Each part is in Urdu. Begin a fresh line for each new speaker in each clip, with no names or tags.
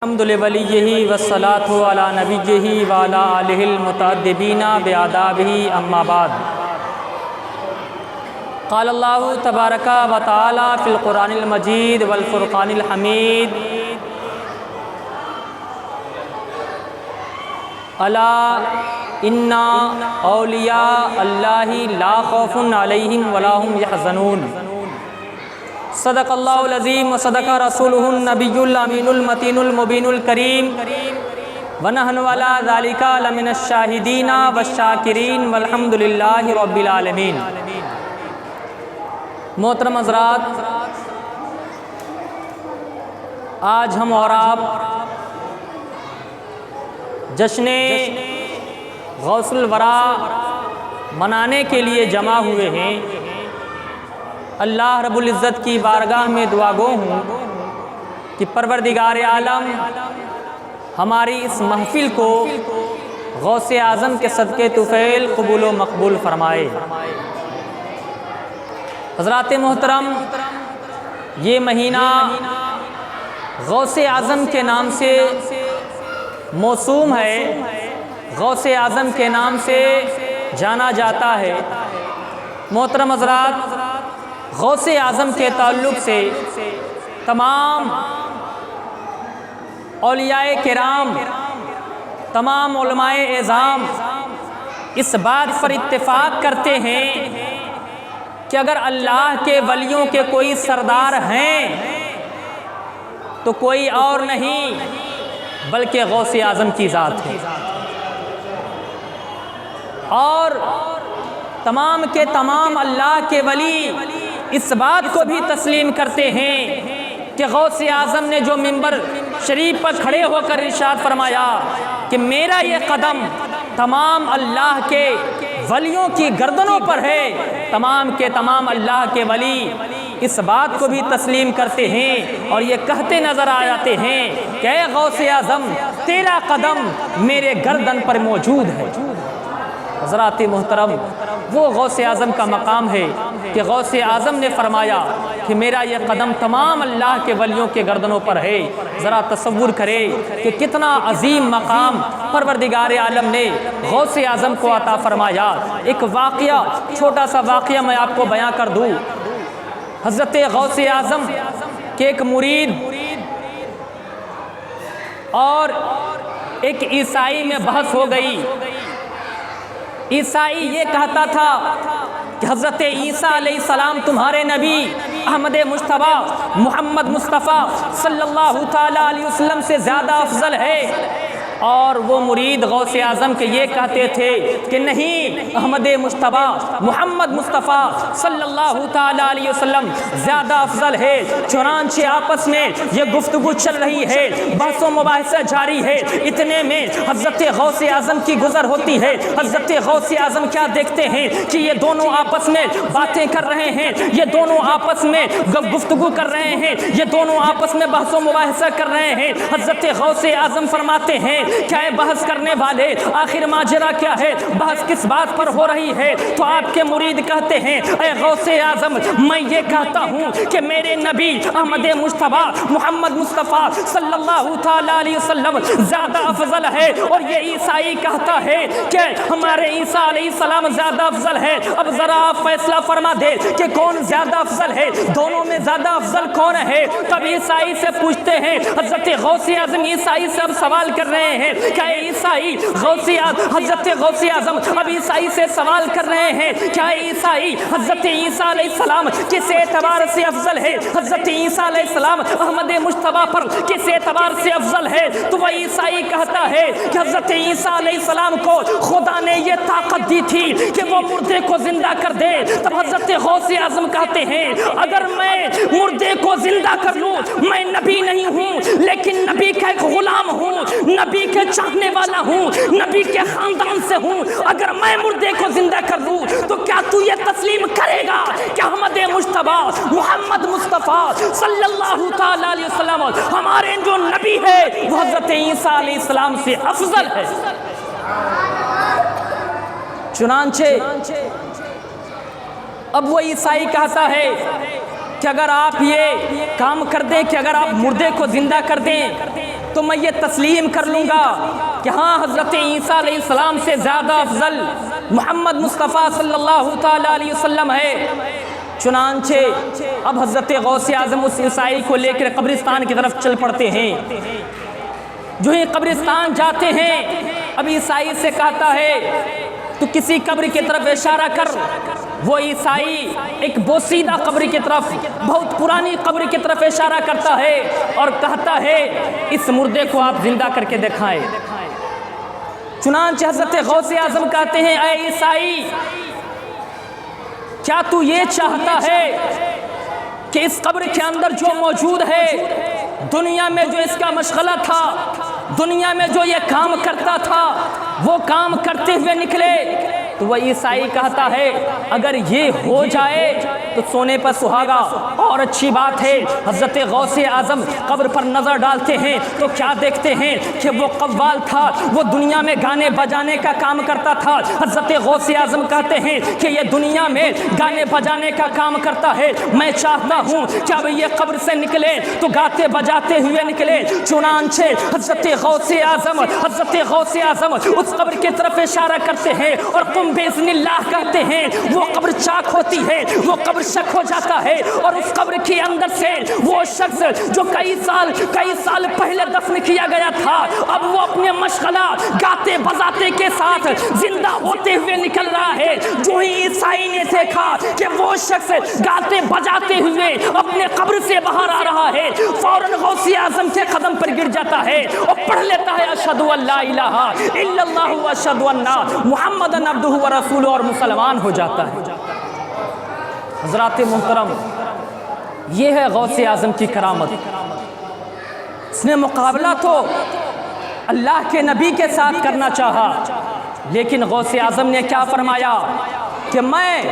الحمد لولیہ والصلاۃ علی نبیہ وعلی آلہ المتأدبین بآدابہ اما بعد قال اللہ تبارک و تعالی فی القرآن المجید والفرقان الحمید الا ان اولیاء اللہ لا خوف علیہم ولا هم یحزنون صدق اللہ العظیم و صدق رسولہ النبی الامین المتین المبین الکریم ونحن علی ذلک لمن الشاہدین والشاکرین والحمد للہ رب العالمین۔ محترم حضرات، آج ہم اور آپ جشن غوث الورا منانے کے لیے جمع ہوئے ہیں۔ اللہ رب العزت کی بارگاہ میں دعا گو ہوں کہ پروردگار عالم ہماری اس محفل کو غوث اعظم کے صدقے طفیل قبول و مقبول فرمائے۔ حضرات محترم، یہ مہینہ غوث اعظم کے نام سے موسوم ہے، غوث اعظم کے نام سے جانا جاتا ہے۔ محترم حضرات، غوث اعظم کے تعلق سے تمام اولیاء کرام، تمام علماء اعظام اس بات پر اتفاق کرتے ہیں کہ اگر اللہ کے ولیوں کے کوئی سردار ہیں تو کوئی اور نہیں بلکہ غوث اعظم کی ذات ہے، اور تمام کے تمام اللہ کے ولی اس بات کو بھی تسلیم کرتے ہیں کہ غوث اعظم نے جو منبر شریف پر کھڑے ہو کر ارشاد فرمایا کہ میرا یہ قدم تمام اللہ کے ولیوں کی گردنوں پر ہے، تمام کے تمام اللہ کے ولی اس بات کو بھی تسلیم کرتے ہیں اور یہ کہتے نظر آ جاتے ہیں کہ اے غوث اعظم، تیرا قدم میرے گردن پر موجود ہے۔ حضرات محترم، وہ غوث اعظم کا مقام ہے کہ غوث اعظم نے فرمایا کہ میرا یہ قدم تمام اللہ کے ولیوں کے گردنوں پر ہے۔ ذرا تصور کرے کہ کتنا عظیم مقام پروردگار عالم نے غوث اعظم کو عطا فرمایا۔ ایک واقعہ، چھوٹا سا واقعہ میں آپ کو بیان کر دوں۔ حضرت غوث اعظم کے ایک مرید اور ایک عیسائی میں بحث ہو گئی۔ عیسائی یہ کہتا تھا کہ حضرت عیسیٰ علیہ السلام تمہارے نبی احمد مجتبیٰ محمد مصطفیٰ صلی اللہ تعالیٰ علیہ وسلم سے زیادہ افضل ہے، اور وہ مرید غوث اعظم کے یہ کہتے تھے کہ نہیں، احمد مجتبیٰ محمد مصطفیٰ صلی اللہ تعالیٰ علیہ وسلم زیادہ افضل ہے۔ چنانچہ آپس میں یہ گفتگو چل رہی ہے، بحث و مباحثہ جاری ہے۔ اتنے میں حضرت غوث اعظم کی گزر ہوتی ہے۔ حضرت غوث اعظم کیا دیکھتے ہیں کہ یہ دونوں آپس میں باتیں کر رہے ہیں، یہ دونوں آپس میں گفتگو کر رہے ہیں، یہ دونوں آپس میں بحث و مباحثہ کر رہے ہیں۔ حضرت غوث اعظم فرماتے ہیں کیا ہے بحث کرنے والے، آخر ماجرا کیا ہے، بحث کس بات پر ہو رہی ہے؟ تو آپ کے مرید کہتے ہیں اے غوث اعظم، میں یہ کہتا ہوں کہ میرے نبی احمد مجتبیٰ محمد مصطفیٰ صلی اللہ تعالیٰ علیہ وسلم زیادہ افضل ہے، اور یہ عیسائی کہتا ہے کہ ہمارے عیسیٰ علیہ السلام زیادہ افضل ہے۔ اب ذرا آپ فیصلہ فرما دے کہ کون زیادہ افضل ہے، دونوں میں زیادہ افضل کون ہے؟ تب عیسائی سے پوچھتے ہیں، حضرت غوث اعظم عیسائی سے اب سوال کر رہے ہیں کیا عیسائی حضرت غوث اعظم اب عیسائی سے سوال کر رہے ہیں کیا عیسائی حضرت عیسیٰ علیہ السلام کس اعتبار سے افضل ہے، حضرت عیسیٰ علیہ السلام احمد مجتبیٰ پر کس اعتبار سے افضل ہے؟ تو وہ عیسائی کہتا ہے کہ حضرت عیسیٰ علیہ السلام کو خدا نے یہ طاقت دی تھی کہ وہ مردے کو زندہ کر دے۔ تب حضرت غوث اعظم کہتے ہیں اگر میں مردے کو زندہ کر لوں، میں نبی نہیں ہوں لیکن نبی کا ایک غلام ہوں، نبی کے چاہنے والا ہوں، نبی کے خاندان سے ہوں، اگر میں مردے کو زندہ کر دوں تو کیا تو یہ تسلیم کرے گا کہ احمد مجتبیٰ محمد مصطفیٰ صلی اللہ تعالیٰ علیہ وسلم ہمارے جو نبی ہے وہ حضرت عیسیٰ علیہ السلام سے افضل ہے؟ چنانچہ اب وہ عیسائی کہتا ہے کہ اگر آپ یہ کام کر دیں کہ اگر آپ مردے کو زندہ کر دیں تو میں یہ تسلیم کر لوں گا کہ ہاں حضرت عیسیٰ علیہ السلام سے زیادہ افضل محمد مصطفیٰ صلی اللہ تعالیٰ علیہ وسلم ہے۔ چنانچہ اب حضرت غوث اعظم اس عیسائی کو لے کر قبرستان کی طرف چل پڑتے ہیں۔ جو ہی قبرستان جاتے ہیں اب عیسائی سے کہتا ہے تو کسی قبر کی طرف اشارہ کر۔ وہ عیسائی ایک بوسیدہ قبر کی طرف، بہت پرانی قبر کی طرف اشارہ کرتا ہے اور کہتا ہے اس مردے کو آپ زندہ کر کے دکھائیں۔ چنانچہ حضرت غوث اعظم کہتے ہیں اے عیسائی، کیا تو یہ چاہتا ہے کہ اس قبر کے اندر جو موجود ہے، دنیا میں جو اس کا مشغلہ تھا، دنیا میں جو یہ کام کرتا تھا، وہ کام کرتے ہوئے نکلے؟ تو وہ عیسائی کہتا ہے اگر یہ ہو جائے تو سونے پر سہاگا، اور اچھی بات ہے۔ حضرت غوث اعظم قبر پر نظر ڈالتے ہیں تو کیا دیکھتے ہیں کہ وہ قوال تھا، وہ دنیا میں گانے بجانے کا کام کرتا تھا۔ حضرت غوث اعظم کہتے ہیں کہ یہ دنیا میں گانے بجانے کا کام کرتا ہے، میں چاہتا ہوں کہ اب یہ قبر سے نکلے تو گاتے بجاتے ہوئے نکلے۔ چنانچہ حضرت غوث اعظم اس قبر کی طرف اشارہ کرتے ہیں اور قم بِإِذْنِ اللَّهِ کہتے ہیں۔ وہ قبر چاک ہوتی ہے، وہ قبر شک ہو جاتا ہے، اور اس قبر کے اندر سے وہ شخص جو کئی سال پہلے دفن کیا گیا تھا، اب وہ اپنے مشغلہ گاتے بجاتے کے ساتھ زندہ ہوتے ہوئے نکل رہا ہے۔ جو ہی عیسائی نے دیکھا کہ وہ شخص گاتے بجاتے ہوئے اپنے قبر سے باہر آ رہا ہے، فوراً غوث اعظم کے قدم پر گر جاتا ہے اور پڑھ لیتا ہے اشہدو ان لا الہ الا اللہ واشہدو ان محمد عبدہ ورسولہ، اور مسلمان ہو جاتا ہے۔ حضرات محترم، یہ ہے غوث اعظم کی کرامت۔ اس نے مقابلہ تو اللہ کے نبی کے ساتھ کرنا چاہا، لیکن غوث اعظم نے کیا فرمایا کہ میں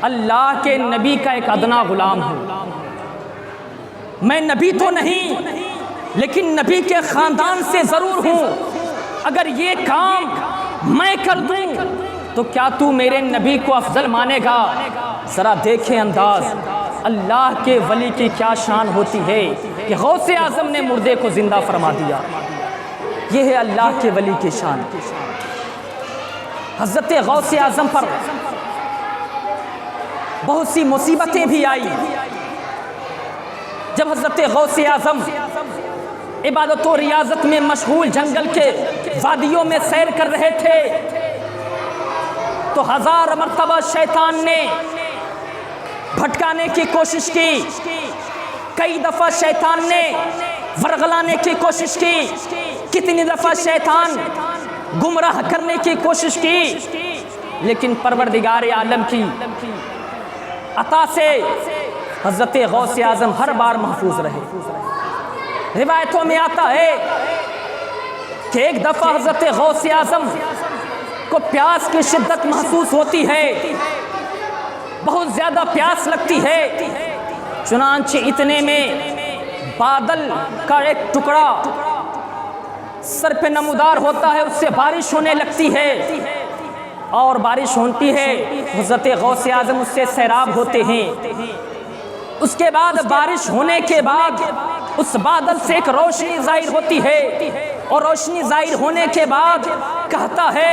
اللہ کے نبی کا ایک ادنا غلام ہوں، میں نبی تو نہیں لیکن نبی کے خاندان سے ضرور ہوں، اگر یہ کام میں کر دوں تو کیا تو میرے نبی کو افضل مانے گا؟ ذرا دیکھیں انداز، اللہ کے ولی کی کیا شان ہوتی ہے کہ غوث اعظم نے مردے کو زندہ فرما دیا۔ یہ ہے اللہ کے ولی کی شان۔ حضرت غوث اعظم پر بہت سی مصیبتیں بھی آئی۔ جب حضرت غوث اعظم عبادت و ریاضت میں مشغول جنگل کے وادیوں میں سیر کر رہے تھے تو 1000 مرتبہ شیطان نے بھٹکانے کی کوشش کی، کئی دفعہ شیطان نے ورغلانے کی کوشش کی، کتنی دفعہ شیطان گمراہ کرنے کی کوشش کی، لیکن پروردگار عالم کی عطا سے حضرت غوث اعظم ہر بار محفوظ رہے۔ روایتوں میں آتا ہے کہ ایک دفعہ حضرت غوث اعظم کو پیاس کی شدت محسوس ہوتی ہے، بہت زیادہ پیاس لگتی ہے۔ چنانچہ اتنے میں بادل کا ایک ٹکڑا سر پہ نمودار ہوتا ہے، اس سے بارش ہونے لگتی ہے، اور بارش ہوتی ہے، حضرت غوث اعظم اس سے سیراب ہوتے ہیں۔ اس کے بعد بارش ہونے کے بعد اس بادل سے ایک روشنی ظاہر ہوتی ہے، اور روشنی ظاہر ہونے کے بعد کہتا ہے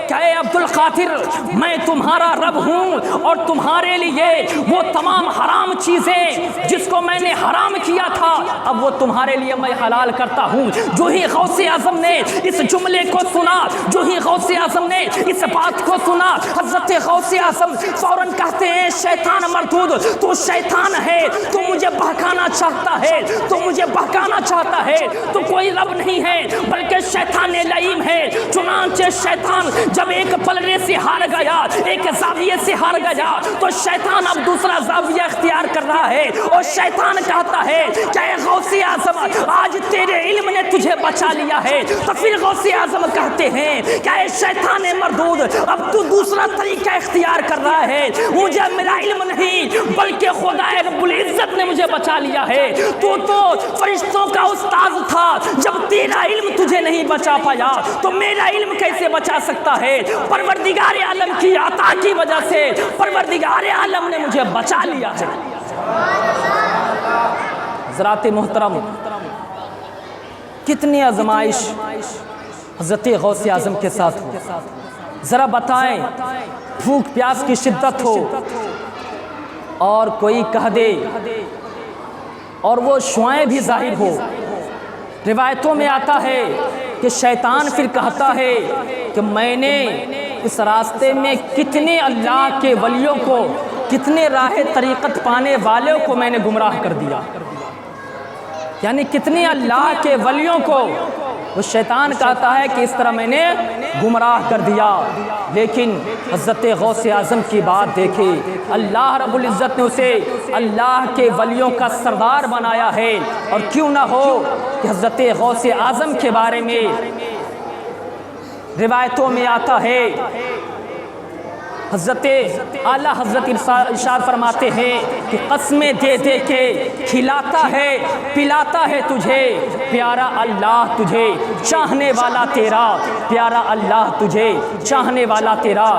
کہ اے عبد القادر، میں تمہارا رب ہوں، اور تمہارے لیے وہ تمام حرام چیزیں جس کو میں نے حرام کیا تھا اب وہ تمہارے لیے میں حلال کرتا ہوں۔ جو ہی غوث اعظم نے اس جملے کو سنا، جو ہی غوث اعظم نے اس بات کو سنا، حضرت غوث اعظم فوراً کہتے ہیں شیطان مردود، تو شیطان ہے، تو مجھے بہکانا چاہتا ہے، تو مجھے بہکانا چاہتا ہے، تو کوئی رب نہیں ہے بلکہ شیطان لعین ہے۔ چنانچہ شیطان جب ایک پلڑے سے ہار گیا، ایک زاویے سے ہار گیا، تو شیطان اب دوسرا زاویہ اختیار کر رہا ہے، اور شیطان کہتا ہے کہ اے غوث اعظم، آج تیرے علم نے تجھے بچا لیا ہے۔ تو پھر غوث اعظم کہتے ہیں کہ اے شیطان مردود، اب تو دوسرا طریقہ اختیار کر رہا ہے، مجھے میرا علم نہیں بلکہ خدا رب العزت نے مجھے بچا لیا ہے۔ تو فرشتوں کا استاذ تھا، جب تیرا علم تجھے نہیں بچا پایا تو میرا علم کیسے بچا سکتا ہے؟ پروردگار عالم کی عطا کی وجہ سے پروردگار عالم نے مجھے بچا لیا ہے۔ حضرات محترم، کتنی آزمائش حضرت غوث اعظم کے ساتھ ہو، ذرا بتائیں، بھوک پیاس کی شدت ہو اور کوئی کہہ دے اور وہ شعائیں بھی ظاہر ہو۔ روایتوں میں آتا ہے کہ شیطان پھر کہتا ہے کہ میں نے اس راستے میں کتنے اللہ کے ولیوں کو، کتنے راہ طریقت پانے والوں کو میں نے گمراہ کر دیا، یعنی کتنے اللہ کے ولیوں کو وہ شیطان کہتا ہے کہ اس طرح میں نے گمراہ کر دیا۔ لیکن حضرت غوث اعظم کی بات دیکھیں، اللہ رب العزت نے اسے اللہ کے ولیوں کا سردار بنایا ہے۔ اور کیوں نہ ہو کہ حضرت غوث اعظم کے بارے میں روایتوں میں آتا ہے، حضرت اعلیٰ حضرت ارشاد فرماتے ہیں کہ قسمیں دے دے کے کھلاتا ہے پلاتا ہے تجھے پیارا اللہ، تجھے چاہنے والا تیرا پیارا اللہ، تجھے چاہنے والا تیرا۔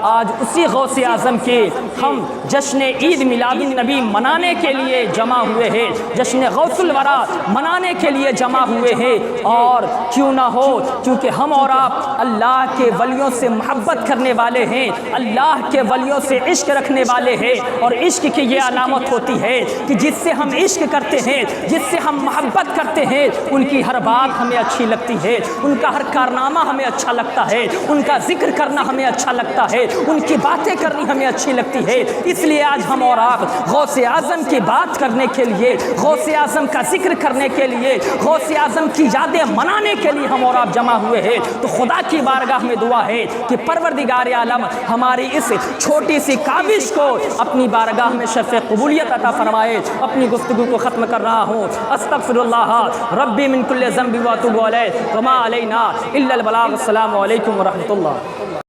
آج اسی غوث اعظم کے ہم جشن عید میلاد النبی منانے کے لیے جمع ہوئے ہیں، جشن غوث الورا منانے کے لیے جمع ہوئے ہیں۔ اور کیوں نہ ہو، کیونکہ ہم اور آپ اللہ کے ولیوں سے محبت کرنے والے ہیں، اللہ کے ولیوں سے عشق رکھنے والے ہیں، اور عشق کی یہ علامت ہوتی ہے کہ جس سے ہم عشق کرتے ہیں، جس سے ہم محبت کرتے ہیں، ان کی ہر بات ہمیں اچھی لگتی ہے، ان کا ہر کارنامہ ہمیں اچھا لگتا ہے، ان کا ذکر کرنا ہمیں اچھا لگتا ہے، ان کی باتیں کرنی ہمیں اچھی لگتی ہے۔ اس لیے آج ہم اور آپ غوث اعظم کی بات کرنے کے لیے، غوث اعظم کا ذکر کرنے کے لیے، غوث اعظم کی یادیں منانے کے لیے ہم اور آپ جمع ہوئے ہیں۔ تو خدا کی بارگاہ میں دعا ہے کہ پروردگار عالم ہماری اس چھوٹی سی کاوش کو اپنی بارگاہ میں شرف قبولیت عطا فرمائے۔ اپنی گفتگو کو ختم کر رہا ہوں، استغفر اللہ ربی من کل ذنب واتوب الیہ وما علینا الا البلاغ۔ السلام علیکم ورحمۃ اللہ۔